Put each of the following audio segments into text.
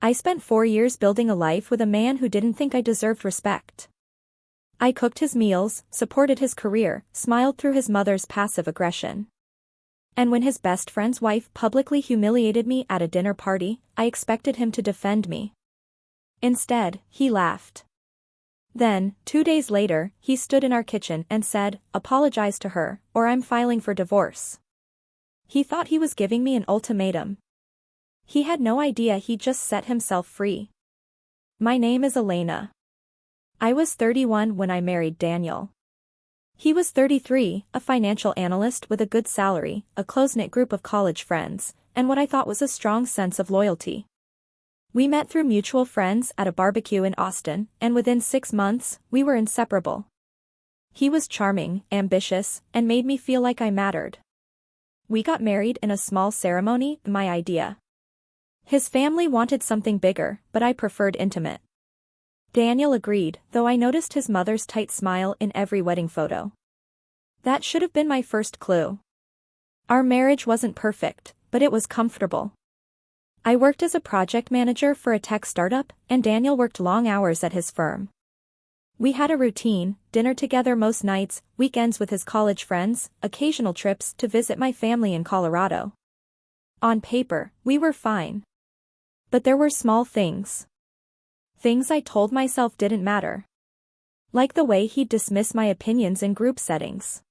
I spent 4 years building a life with a man who didn't think I deserved respect. I cooked his meals, supported his career, smiled through his mother's passive aggression. And when his best friend's wife publicly humiliated me at a dinner party, I expected him to defend me. Instead, he laughed. Then, 2 days later, he stood in our kitchen and said, "Apologize to her, or I'm filing for divorce." He thought he was giving me an ultimatum. He had no idea he'd just set himself free. My name is Elena. I was 31 when I married Daniel. He was 33, a financial analyst with a good salary, a close-knit group of college friends, and what I thought was a strong sense of loyalty. We met through mutual friends at a barbecue in Austin, and within 6 months, we were inseparable. He was charming, ambitious, and made me feel like I mattered. We got married in a small ceremony, my idea. His family wanted something bigger, but I preferred intimate. Daniel agreed, though I noticed his mother's tight smile in every wedding photo. That should have been my first clue. Our marriage wasn't perfect, but it was comfortable. I worked as a project manager for a tech startup, and Daniel worked long hours at his firm. We had a routine, dinner together most nights, weekends with his college friends, occasional trips to visit my family in Colorado. On paper, we were fine. But there were small things. Things I told myself didn't matter. Like the way he'd dismiss my opinions in group settings.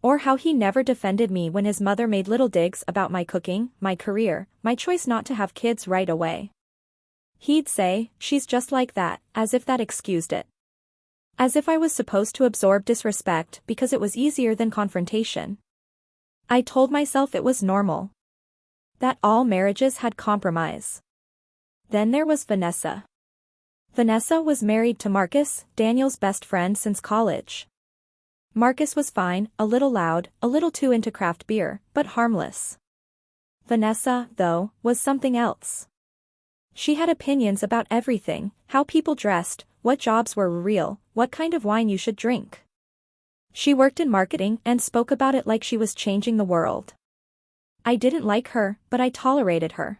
Or how he never defended me when his mother made little digs about my cooking, my career, my choice not to have kids right away. He'd say, "She's just like that," as if that excused it. As if I was supposed to absorb disrespect because it was easier than confrontation. I told myself it was normal. That all marriages had compromise. Then there was Vanessa. Vanessa was married to Marcus, Daniel's best friend since college. Marcus was fine, a little loud, a little too into craft beer, but harmless. Vanessa, though, was something else. She had opinions about everything, how people dressed, what jobs were real, what kind of wine you should drink. She worked in marketing and spoke about it like she was changing the world. I didn't like her, but I tolerated her.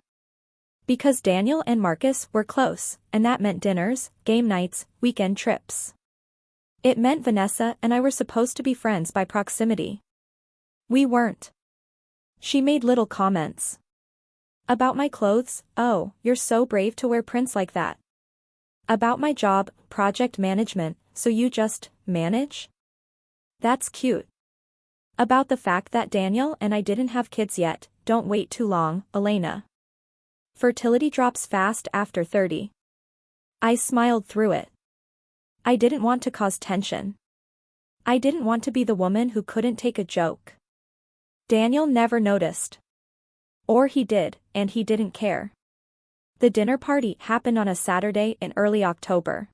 Because Daniel and Marcus were close, and that meant dinners, game nights, weekend trips. It meant Vanessa and I were supposed to be friends by proximity. We weren't. She made little comments. About my clothes, "Oh, you're so brave to wear prints like that." About my job, project management, "So you just manage? That's cute." About the fact that Daniel and I didn't have kids yet, "Don't wait too long, Elena. Fertility drops fast after 30. I smiled through it. I didn't want to cause tension. I didn't want to be the woman who couldn't take a joke. Daniel never noticed. Or he did, and he didn't care. The dinner party happened on a Saturday in early October.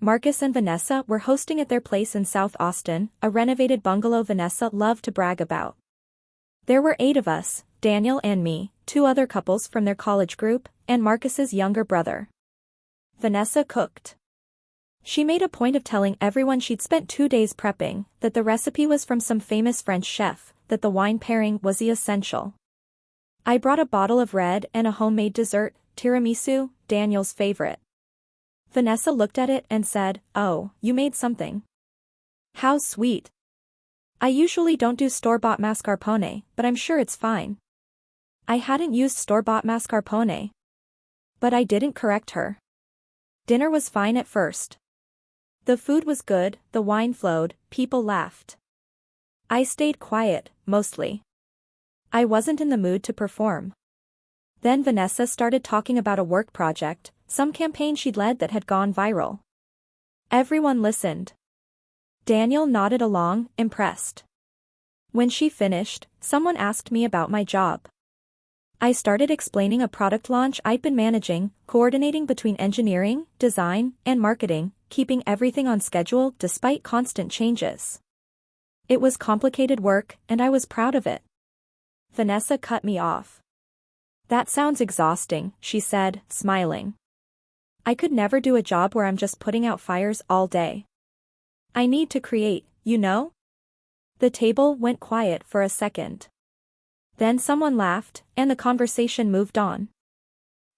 Marcus and Vanessa were hosting at their place in South Austin, a renovated bungalow Vanessa loved to brag about. There were 8 of us, Daniel and me, 2 other couples from their college group, and Marcus's younger brother. Vanessa cooked. She made a point of telling everyone she'd spent 2 days prepping, that the recipe was from some famous French chef, that the wine pairing was the essential. I brought a bottle of red and a homemade dessert, tiramisu, Daniel's favorite. Vanessa looked at it and said, "Oh, you made something. How sweet. I usually don't do store-bought mascarpone, but I'm sure it's fine." I hadn't used store-bought mascarpone. But I didn't correct her. Dinner was fine at first. The food was good, the wine flowed, people laughed. I stayed quiet, mostly. I wasn't in the mood to perform. Then Vanessa started talking about a work project, some campaign she'd led that had gone viral. Everyone listened. Daniel nodded along, impressed. When she finished, someone asked me about my job. I started explaining a product launch I'd been managing, coordinating between engineering, design, and marketing, keeping everything on schedule despite constant changes. It was complicated work, and I was proud of it. Vanessa cut me off. "That sounds exhausting," she said, smiling. "I could never do a job where I'm just putting out fires all day. I need to create, you know?" The table went quiet for a second. Then someone laughed, and the conversation moved on.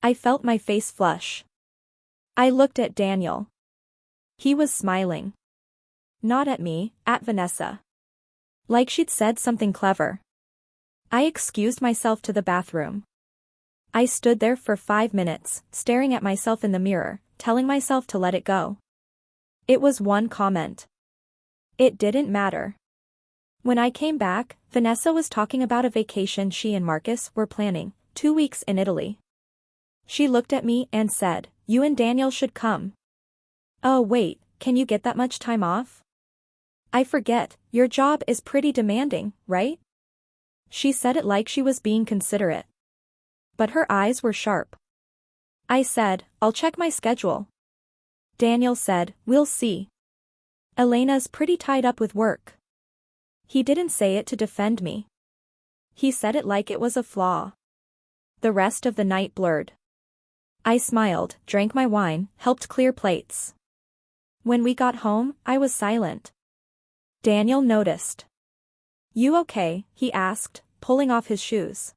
I felt my face flush. I looked at Daniel. He was smiling. Not at me, at Vanessa. Like she'd said something clever. I excused myself to the bathroom. I stood there for 5 minutes, staring at myself in the mirror, telling myself to let it go. It was one comment. It didn't matter. When I came back, Vanessa was talking about a vacation she and Marcus were planning, 2 weeks in Italy. She looked at me and said, "You and Daniel should come." Oh wait, can you get that much time off? I forget, your job is pretty demanding, right? She said it like she was being considerate. But her eyes were sharp. I said, "I'll check my schedule." Daniel said, "We'll see. Elena's pretty tied up with work." He didn't say it to defend me. He said it like it was a flaw. The rest of the night blurred. I smiled, drank my wine, helped clear plates. When we got home, I was silent. Daniel noticed. "You okay?" he asked, pulling off his shoes.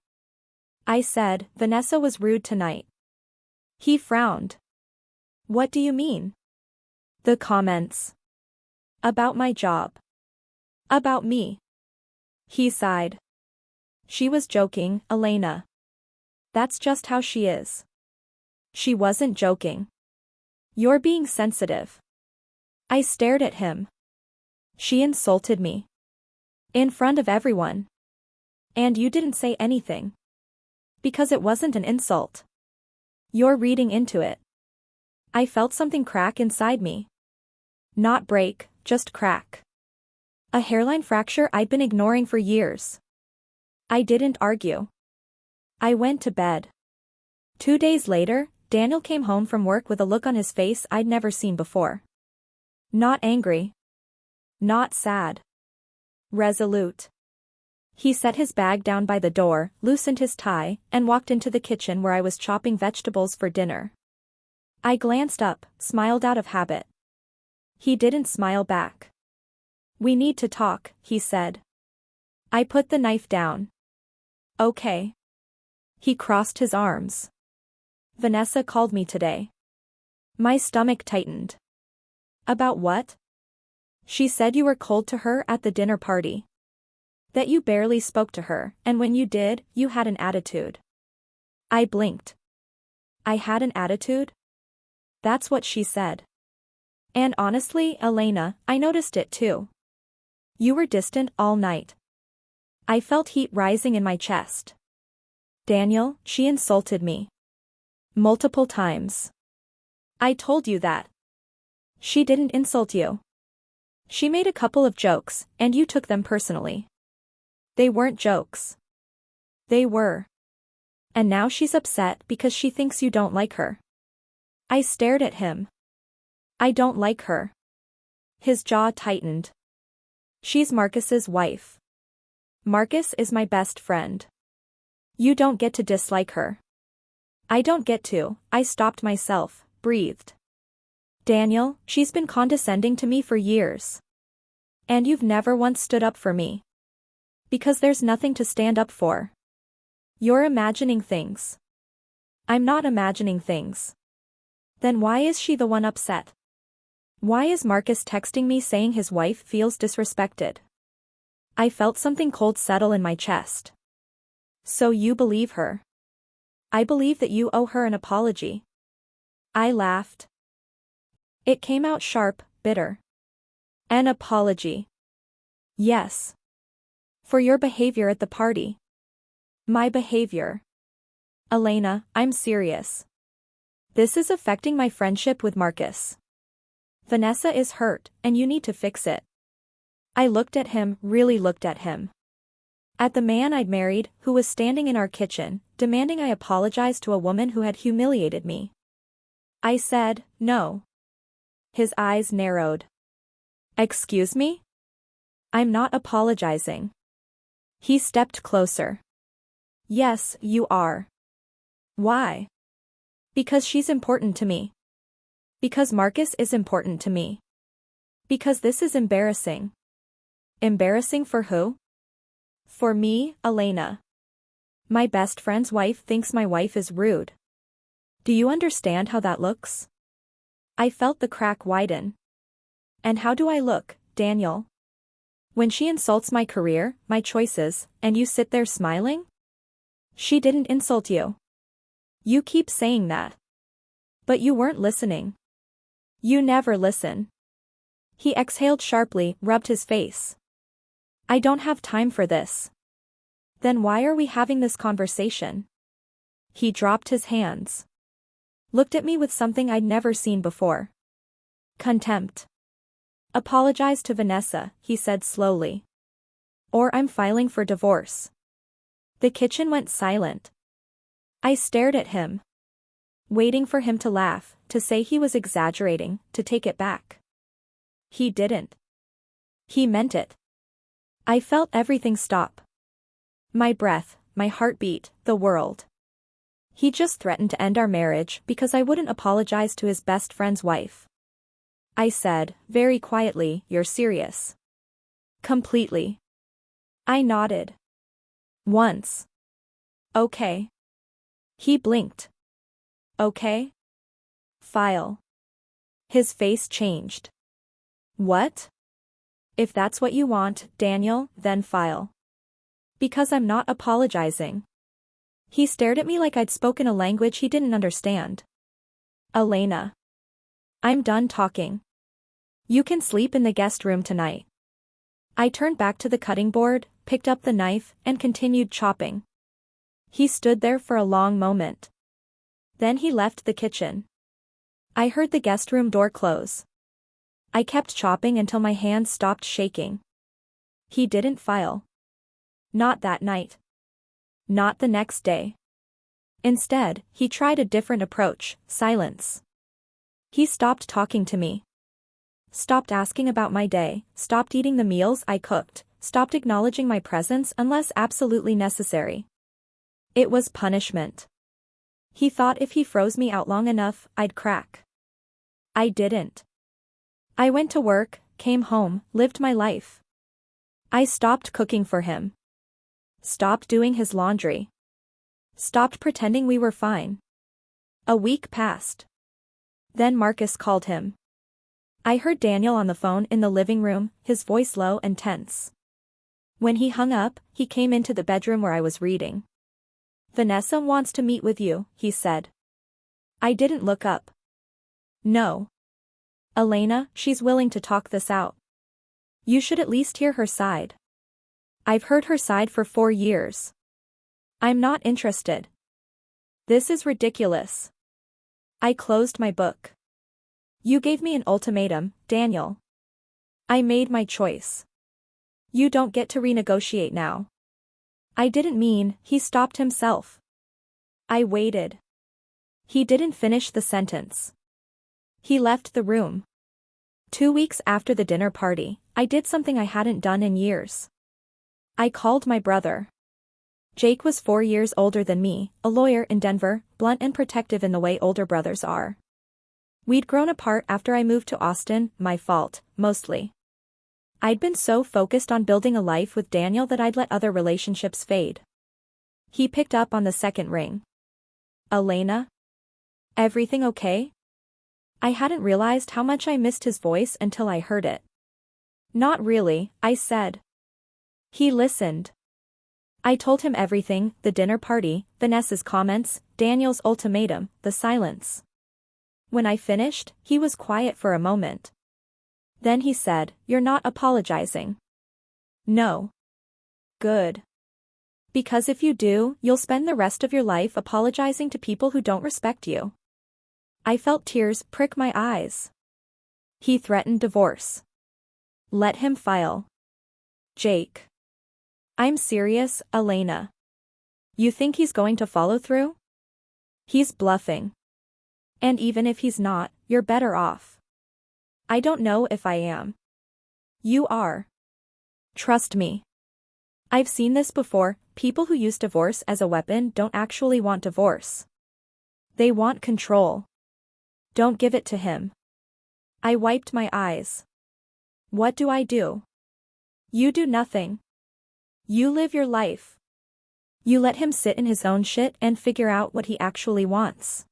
I said, "Vanessa was rude tonight." He frowned. "What do you mean?" "The comments. About my job. About me." He sighed. "She was joking, Elena. That's just how she is." She wasn't joking. "You're being sensitive." I stared at him. "She insulted me. In front of everyone. And you didn't say anything. Because it wasn't an insult. You're reading into it." I felt something crack inside me. Not break, just crack. A hairline fracture I'd been ignoring for years. I didn't argue. I went to bed. 2 days later, Daniel came home from work with a look on his face I'd never seen before. Not angry. Not sad. Resolute. He set his bag down by the door, loosened his tie, and walked into the kitchen where I was chopping vegetables for dinner. I glanced up, smiled out of habit. He didn't smile back. "We need to talk," he said. I put the knife down. "Okay." He crossed his arms. "Vanessa called me today." My stomach tightened. "About what?" "She said you were cold to her at the dinner party. That you barely spoke to her, and when you did, you had an attitude." I blinked. I had an attitude? That's what she said. And honestly, Elena, I noticed it too. You were distant all night. I felt heat rising in my chest. "Daniel, she insulted me. Multiple times. I told you that." "She didn't insult you. She made a couple of jokes, and you took them personally." "They weren't jokes." "They were. And now she's upset because she thinks you don't like her." I stared at him. "I don't like her." His jaw tightened. "She's Marcus's wife. Marcus is my best friend. You don't get to dislike her." "I don't get to," I stopped myself, breathed. "Daniel, she's been condescending to me for years. And you've never once stood up for me. Because there's nothing to stand up for. You're imagining things." "I'm not imagining things." "Then why is she the one upset? Why is Marcus texting me saying his wife feels disrespected?" I felt something cold settle in my chest. "So you believe her?" "I believe that you owe her an apology." I laughed. It came out sharp, bitter. "An apology?" "Yes. For your behavior at the party." "My behavior?" "Elena, I'm serious. This is affecting my friendship with Marcus. Vanessa is hurt, and you need to fix it." I looked at him, really looked at him. At the man I'd married, who was standing in our kitchen, demanding I apologize to a woman who had humiliated me. I said, "No." His eyes narrowed. "Excuse me? I'm not apologizing." He stepped closer. "Yes, you are." "Why?" "Because she's important to me. Because Marcus is important to me. Because this is embarrassing." "Embarrassing for who?" "For me, Elena. My best friend's wife thinks my wife is rude." Do you understand how that looks? I felt the crack widen. And how do I look, Daniel? When she insults my career, my choices, and you sit there smiling? She didn't insult you. You keep saying that. But you weren't listening. You never listen. He exhaled sharply, rubbed his face. I don't have time for this. Then why are we having this conversation? He dropped his hands. Looked at me with something I'd never seen before. Contempt. Apologize to Vanessa, he said slowly. Or I'm filing for divorce. The kitchen went silent. I stared at him. Waiting for him to laugh, to say he was exaggerating, to take it back. He didn't. He meant it. I felt everything stop. My breath, my heartbeat, the world. He just threatened to end our marriage because I wouldn't apologize to his best friend's wife. I said, very quietly, you're serious. Completely. I nodded. Once. Okay. He blinked. Okay. File. His face changed. What? If that's what you want, Daniel, then file. Because I'm not apologizing. He stared at me like I'd spoken a language he didn't understand. Elena. I'm done talking. You can sleep in the guest room tonight. I turned back to the cutting board, picked up the knife, and continued chopping. He stood there for a long moment. Then he left the kitchen. I heard the guest room door close. I kept chopping until my hands stopped shaking. He didn't file. Not that night. Not the next day. Instead, he tried a different approach, silence. He stopped talking to me. Stopped asking about my day, stopped eating the meals I cooked, stopped acknowledging my presence unless absolutely necessary. It was punishment. He thought if he froze me out long enough, I'd crack. I didn't. I went to work, came home, lived my life. I stopped cooking for him. Stopped doing his laundry. Stopped pretending we were fine. A week passed. Then Marcus called him. I heard Daniel on the phone in the living room, his voice low and tense. When he hung up, he came into the bedroom where I was reading. Vanessa wants to meet with you, he said. I didn't look up. No. Elena, she's willing to talk this out. You should at least hear her side. I've heard her side for 4 years. I'm not interested. This is ridiculous. I closed my book. You gave me an ultimatum, Daniel. I made my choice. You don't get to renegotiate now. I didn't mean, he stopped himself. I waited. He didn't finish the sentence. He left the room. 2 weeks after the dinner party, I did something I hadn't done in years. I called my brother. Jake was 4 years older than me, a lawyer in Denver, blunt and protective in the way older brothers are. We'd grown apart after I moved to Austin, my fault, mostly. I'd been so focused on building a life with Daniel that I'd let other relationships fade. He picked up on the second ring. Elena? Everything okay? I hadn't realized how much I missed his voice until I heard it. Not really, I said. He listened. I told him everything, the dinner party, Vanessa's comments, Daniel's ultimatum, the silence. When I finished, he was quiet for a moment. Then he said, "You're not apologizing." No. Good. Because if you do, you'll spend the rest of your life apologizing to people who don't respect you. I felt tears prick my eyes. He threatened divorce. Let him file. Jake. I'm serious, Elena. You think he's going to follow through? He's bluffing. And even if he's not, you're better off. I don't know if I am. You are. Trust me. I've seen this before, people who use divorce as a weapon don't actually want divorce. They want control. Don't give it to him. I wiped my eyes. What do I do? You do nothing. You live your life. You let him sit in his own shit and figure out what he actually wants.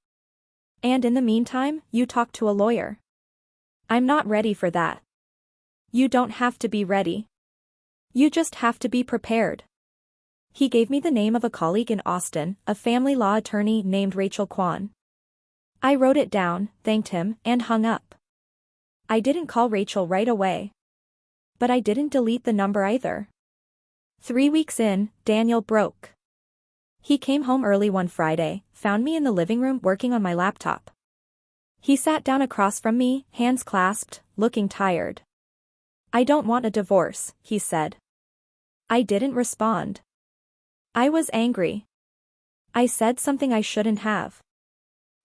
And in the meantime, you talk to a lawyer. I'm not ready for that. You don't have to be ready. You just have to be prepared. He gave me the name of a colleague in Austin, a family law attorney named Rachel Kwan. I wrote it down, thanked him, and hung up. I didn't call Rachel right away. But I didn't delete the number either. 3 weeks in, Daniel broke. He came home early one Friday, found me in the living room working on my laptop. He sat down across from me, hands clasped, looking tired. I don't want a divorce, he said. I didn't respond. I was angry. I said something I shouldn't have.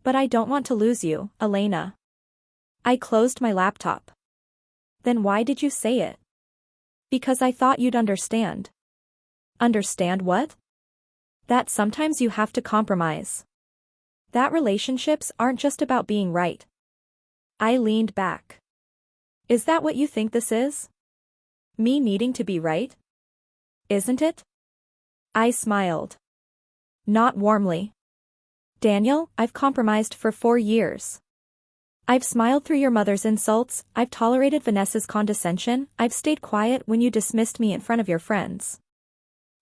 But I don't want to lose you, Elena. I closed my laptop. Then why did you say it? Because I thought you'd understand. Understand what? That sometimes you have to compromise. That relationships aren't just about being right. I leaned back. Is that what you think this is? Me needing to be right? Isn't it? I smiled. Not warmly. Daniel, I've compromised for 4 years. I've smiled through your mother's insults, I've tolerated Vanessa's condescension, I've stayed quiet when you dismissed me in front of your friends.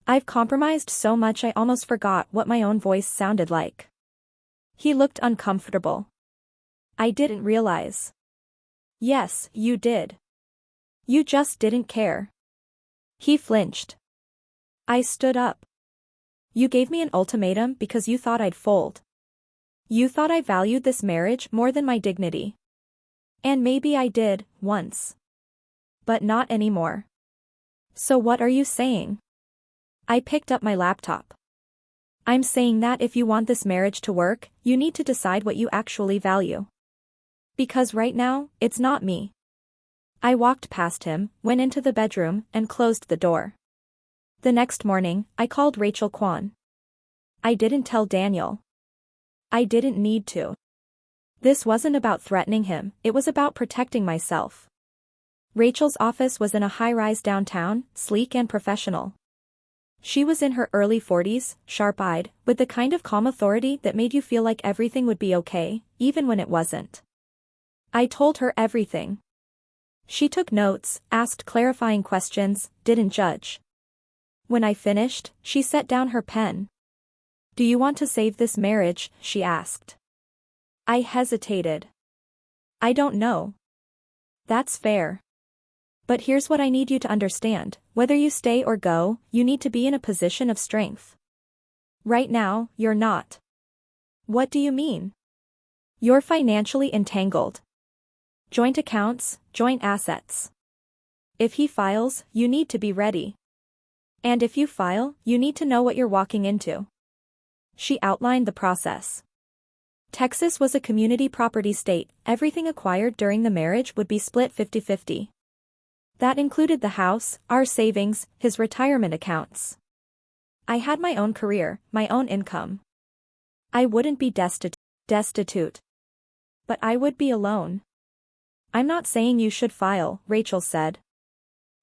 I've compromised so much I almost forgot what my own voice sounded like. He looked uncomfortable. I didn't realize. Yes, you did. You just didn't care. He flinched. I stood up. You gave me an ultimatum because you thought I'd fold. You thought I valued this marriage more than my dignity. And maybe I did, once. But not anymore. So what are you saying? I picked up my laptop. I'm saying that if you want this marriage to work, you need to decide what you actually value. Because right now, it's not me. I walked past him, went into the bedroom, and closed the door. The next morning, I called Rachel Kwan. I didn't tell Daniel. I didn't need to. This wasn't about threatening him, it was about protecting myself. Rachel's office was in a high-rise downtown, sleek and professional. She was in her early 40s, sharp-eyed, with the kind of calm authority that made you feel like everything would be okay, even when it wasn't. I told her everything. She took notes, asked clarifying questions, didn't judge. When I finished, she set down her pen. Do you want to save this marriage? She asked. I hesitated. I don't know. That's fair. But here's what I need you to understand, whether you stay or go, you need to be in a position of strength. Right now, you're not. What do you mean? You're financially entangled. Joint accounts, joint assets. If he files, you need to be ready. And if you file, you need to know what you're walking into. She outlined the process. Texas was a community property state, everything acquired during the marriage would be split 50-50. That included the house, our savings, his retirement accounts. I had my own career, my own income. I wouldn't be destitute. But I would be alone. I'm not saying you should file, Rachel said.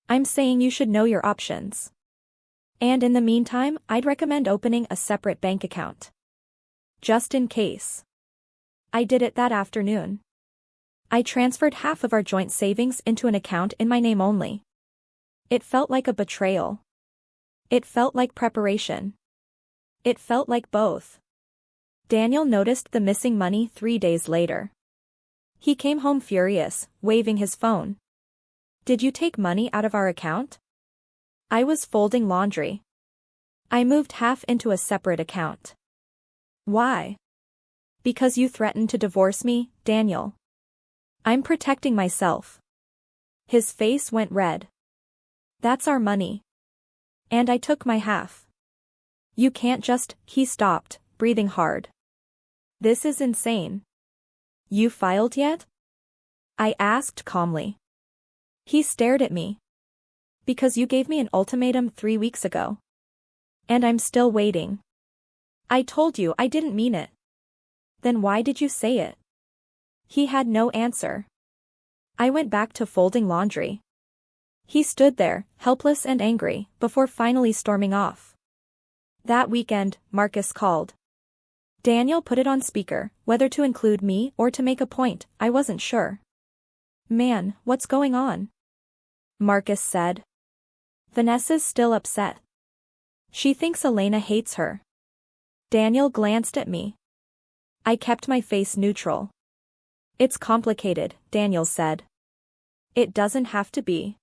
I'm saying you should know your options. And in the meantime, I'd recommend opening a separate bank account. Just in case. I did it that afternoon. I transferred half of our joint savings into an account in my name only. It felt like a betrayal. It felt like preparation. It felt like both. Daniel noticed the missing money 3 days later. He came home furious, waving his phone. Did you take money out of our account? I was folding laundry. I moved half into a separate account. Why? Because you threatened to divorce me, Daniel. I'm protecting myself. His face went red. That's our money. And I took my half. You can't just, he stopped, breathing hard. This is insane. You filed yet? I asked calmly. He stared at me. Because you gave me an ultimatum 3 weeks ago. And I'm still waiting. I told you I didn't mean it. Then why did you say it? He had no answer. I went back to folding laundry. He stood there, helpless and angry, before finally storming off. That weekend, Marcus called. Daniel put it on speaker, whether to include me or to make a point, I wasn't sure. Man, what's going on? Marcus said. Vanessa's still upset. She thinks Elena hates her. Daniel glanced at me. I kept my face neutral. It's complicated, Daniel said. It doesn't have to be.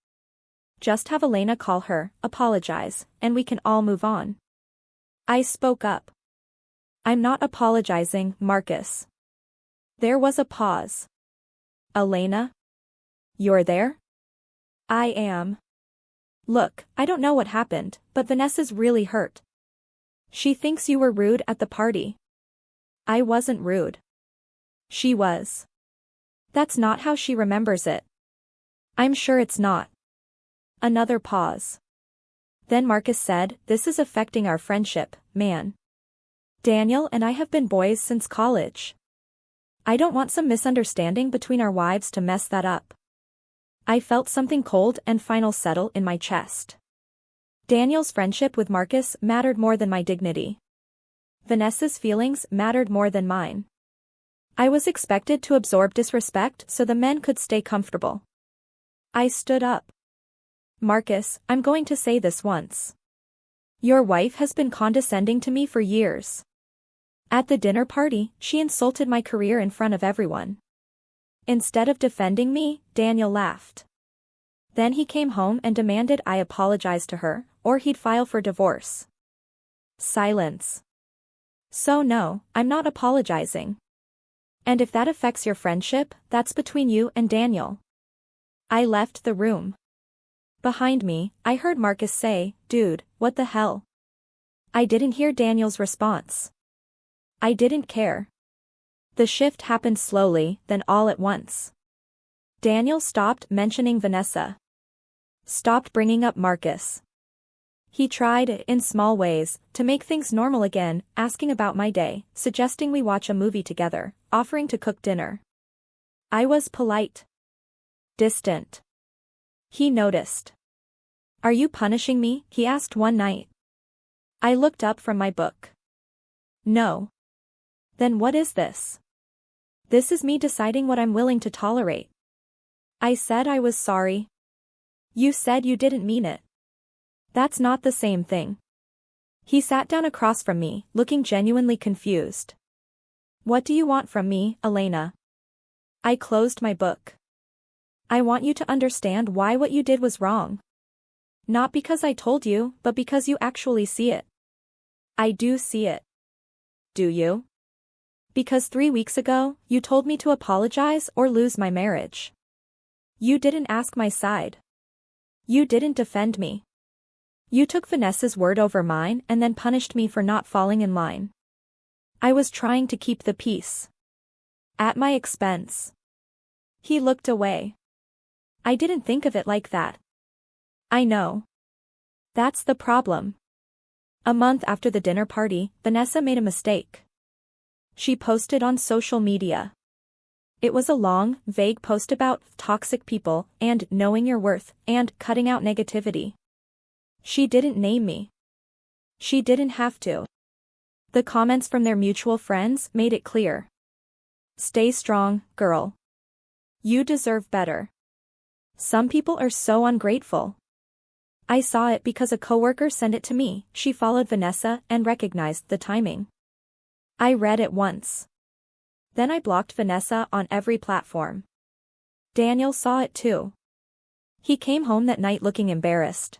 Just have Elena call her, apologize, and we can all move on. I spoke up. I'm not apologizing, Marcus. There was a pause. Elena? You're there? I am. Look, I don't know what happened, but Vanessa's really hurt. She thinks you were rude at the party. I wasn't rude. She was. That's not how she remembers it. I'm sure it's not. Another pause. Then Marcus said, this is affecting our friendship, man. Daniel and I have been boys since college. I don't want some misunderstanding between our wives to mess that up. I felt something cold and final settle in my chest. Daniel's friendship with Marcus mattered more than my dignity. Vanessa's feelings mattered more than mine. I was expected to absorb disrespect so the men could stay comfortable. I stood up. Marcus, I'm going to say this once. Your wife has been condescending to me for years. At the dinner party, she insulted my career in front of everyone. Instead of defending me, Daniel laughed. Then he came home and demanded I apologize to her, or he'd file for divorce. Silence. So no, I'm not apologizing. And if that affects your friendship, that's between you and Daniel. I left the room. Behind me, I heard Marcus say, dude, what the hell? I didn't hear Daniel's response. I didn't care. The shift happened slowly, then all at once. Daniel stopped mentioning Vanessa. Stopped bringing up Marcus. He tried, in small ways, to make things normal again, asking about my day, suggesting we watch a movie together, offering to cook dinner. I was polite. Distant. He noticed. Are you punishing me? He asked one night. I looked up from my book. No. Then what is this? This is me deciding what I'm willing to tolerate. I said I was sorry. You said you didn't mean it. That's not the same thing. He sat down across from me, looking genuinely confused. What do you want from me, Elena? I closed my book. I want you to understand why what you did was wrong. Not because I told you, but because you actually see it. I do see it. Do you? Because 3 weeks ago, you told me to apologize or lose my marriage. You didn't ask my side. You didn't defend me. You took Vanessa's word over mine and then punished me for not falling in line. I was trying to keep the peace. At my expense. He looked away. I didn't think of it like that. I know. That's the problem. A month after the dinner party, Vanessa made a mistake. She posted on social media. It was a long, vague post about toxic people and knowing your worth and cutting out negativity. She didn't name me. She didn't have to. The comments from their mutual friends made it clear. Stay strong, girl. You deserve better. Some people are so ungrateful. I saw it because a coworker sent it to me. She followed Vanessa and recognized the timing. I read it once. Then I blocked Vanessa on every platform. Daniel saw it too. He came home that night looking embarrassed.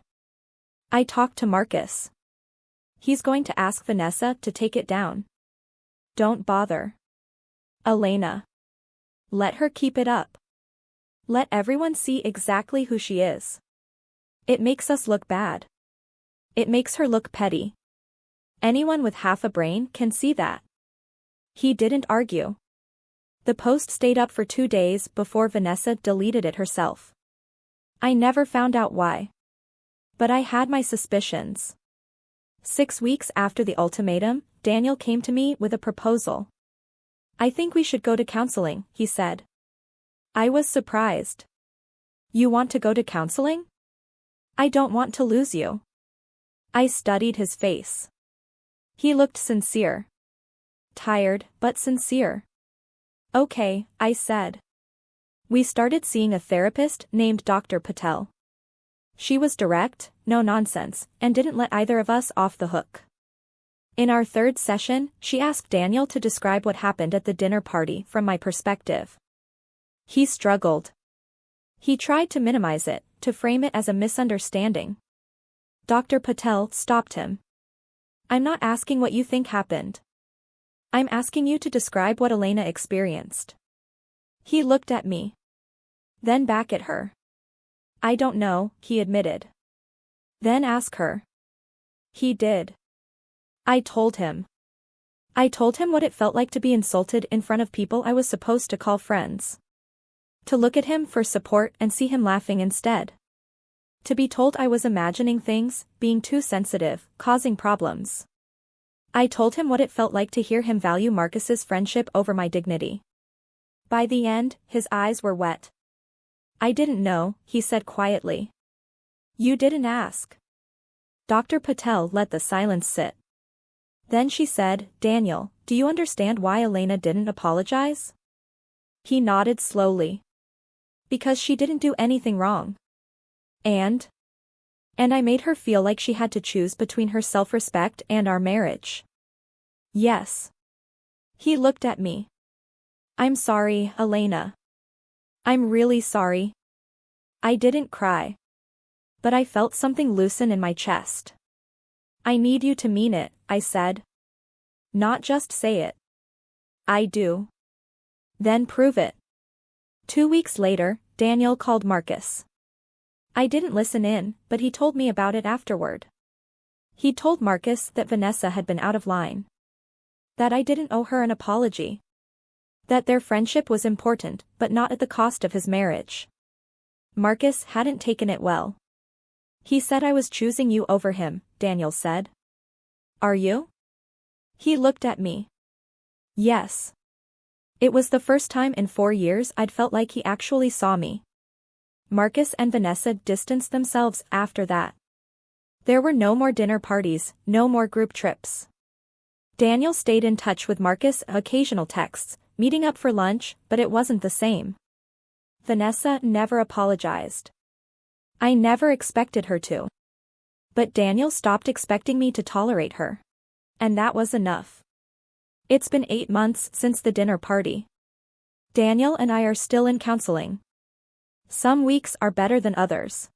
I talked to Marcus. He's going to ask Vanessa to take it down. Don't bother. Elena. Let her keep it up. Let everyone see exactly who she is. It makes us look bad. It makes her look petty. Anyone with half a brain can see that. He didn't argue. The post stayed up for 2 days before Vanessa deleted it herself. I never found out why. But I had my suspicions. 6 weeks after the ultimatum, Daniel came to me with a proposal. I think we should go to counseling, he said. I was surprised. You want to go to counseling? I don't want to lose you. I studied his face. He looked sincere. tired but sincere. Okay, I said. We started seeing a therapist named Dr. Patel. She was direct, no nonsense, and didn't let either of us off the hook. In our third session, she asked Daniel to describe what happened at the dinner party from my perspective. He struggled. He tried to minimize it, to frame it as a misunderstanding. Dr. Patel stopped him. I'm not asking what you think happened. I'm asking you to describe what Elena experienced. He looked at me. Then back at her. I don't know, he admitted. Then ask her. He did. I told him. I told him what it felt like to be insulted in front of people I was supposed to call friends. To look at him for support and see him laughing instead. To be told I was imagining things, being too sensitive, causing problems. I told him what it felt like to hear him value Marcus's friendship over my dignity. By the end, his eyes were wet. I didn't know, he said quietly. You didn't ask. Dr. Patel let the silence sit. Then she said, Daniel, do you understand why Elena didn't apologize? He nodded slowly. Because she didn't do anything wrong. And I made her feel like she had to choose between her self-respect and our marriage. Yes. He looked at me. I'm sorry, Elena. I'm really sorry. I didn't cry. But I felt something loosen in my chest. I need you to mean it, I said. Not just say it. I do. Then prove it. 2 weeks later, Daniel called Marcus. I didn't listen in, but he told me about it afterward. He told Marcus that Vanessa had been out of line. That I didn't owe her an apology. That their friendship was important, but not at the cost of his marriage. Marcus hadn't taken it well. He said I was choosing you over him, Daniel said. Are you? He looked at me. Yes. It was the first time in 4 years I'd felt like he actually saw me. Marcus and Vanessa distanced themselves after that. There were no more dinner parties, no more group trips. Daniel stayed in touch with Marcus, occasional texts, meeting up for lunch, but it wasn't the same. Vanessa never apologized. I never expected her to. But Daniel stopped expecting me to tolerate her. And that was enough. It's been 8 months since the dinner party. Daniel and I are still in counseling. Some weeks are better than others.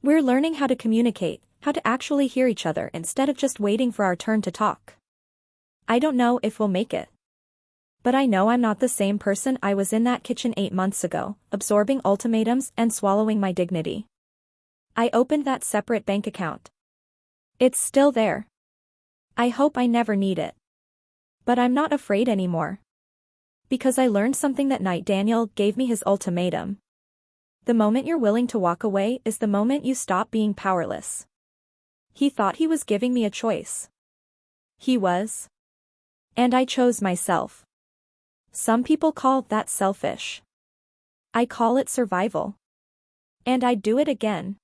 We're learning how to communicate, how to actually hear each other instead of just waiting for our turn to talk. I don't know if we'll make it. But I know I'm not the same person I was in that kitchen 8 months ago, absorbing ultimatums and swallowing my dignity. I opened that separate bank account. It's still there. I hope I never need it. But I'm not afraid anymore. Because I learned something that night Daniel gave me his ultimatum. The moment you're willing to walk away is the moment you stop being powerless. He thought he was giving me a choice. He was. And I chose myself. Some people call that selfish. I call it survival. And I'd do it again.